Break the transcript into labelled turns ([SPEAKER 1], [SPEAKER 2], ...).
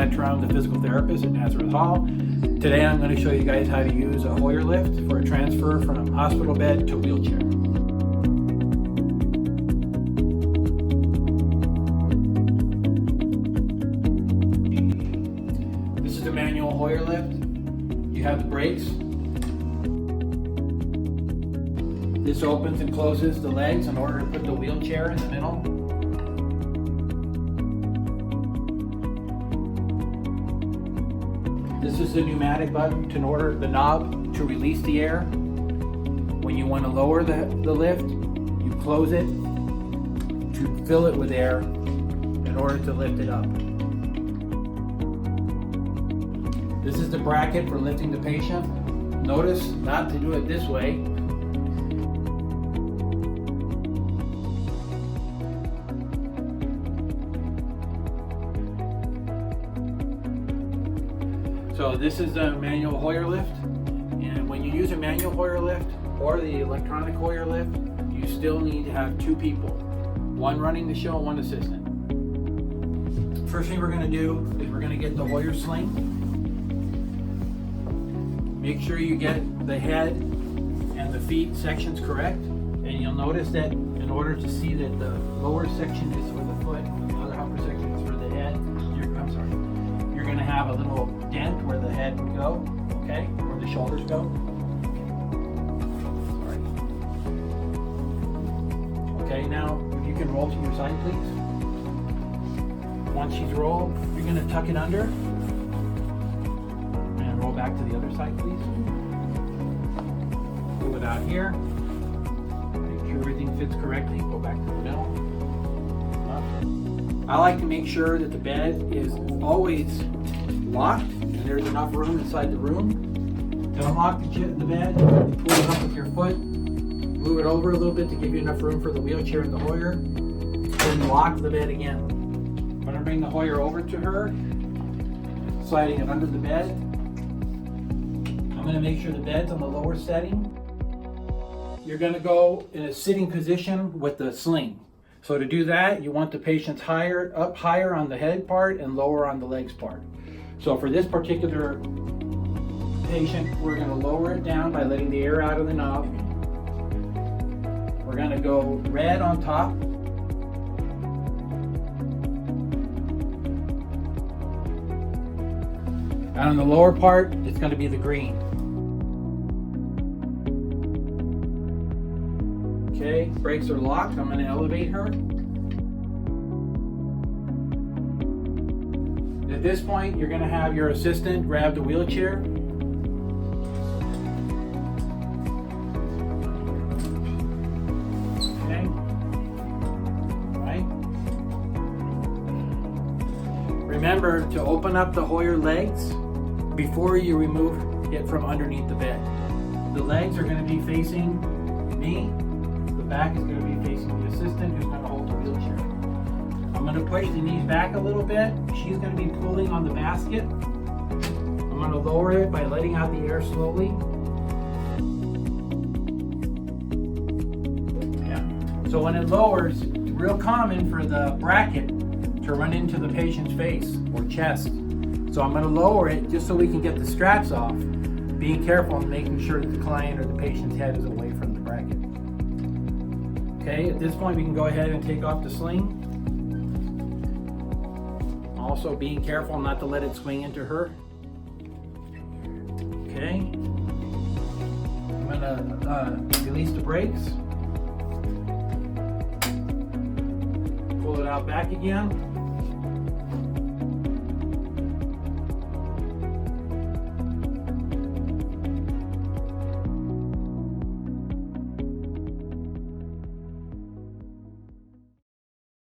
[SPEAKER 1] Maitre, I'm the physical therapist at Nazareth Hall. Today I'm going to show you guys how to use a Hoyer lift for a transfer from hospital bed to wheelchair. This is a manual Hoyer lift. You have the brakes. This opens and closes the legs in order to put the wheelchair in the middle. This is the pneumatic button in order the knob to release the air. When you want to lower the lift, you close it to fill it with air in order to lift it up. This is the bracket for lifting the patient. Notice not to do it this way. So this is a manual Hoyer lift, and when you use a manual Hoyer lift or the electronic Hoyer lift, you still need to have two people, one running the show and one assistant. First thing we're going to do is we're going to get the Hoyer sling. Make sure you get the head and the feet sections correct, and you'll notice that in order to see that the lower section is for the foot and the other upper section is for the head, you're going to have a little dent where the head would go, okay, where the shoulders go. Sorry. Okay, now if you can roll to your side, please. Once she's rolled, you're going to tuck it under and roll back to the other side, please. Pull it out here. Make sure everything fits correctly. Go back to the middle. I like to make sure that the bed is always locked and there's enough room inside the room. To unlock the bed, you pull it up with your foot, move it over a little bit to give you enough room for the wheelchair and the Hoyer, then lock the bed again. I'm going to bring the Hoyer over to her, sliding it under the bed. I'm going to make sure the bed's on the lower setting. You're going to go in a sitting position with the sling. So to do that, you want the patients up higher on the head part and lower on the legs part. So for this particular patient, we're going to lower it down by letting the air out of the knob. We're going to go red on top. And on the lower part, it's going to be the green. Okay, brakes are locked. I'm going to elevate her. At this point, you're going to have your assistant grab the wheelchair. Okay. All right. Remember to open up the Hoyer legs before you remove it from underneath the bed. The legs are going to be facing me. The back is going to be facing the assistant who's going to hold the wheelchair. I'm going to push the knees back a little bit. She's going to be pulling on the basket. I'm going to lower it by letting out the air slowly. Yeah. So when it lowers, it's real common for the bracket to run into the patient's face or chest. So I'm going to lower it just so we can get the straps off, being careful and making sure that the client or the patient's head is away from the bracket. Okay, at this point we can go ahead and take off the sling. Also being careful not to let it swing into her. Okay. I'm gonna release the brakes. Pull it out back again.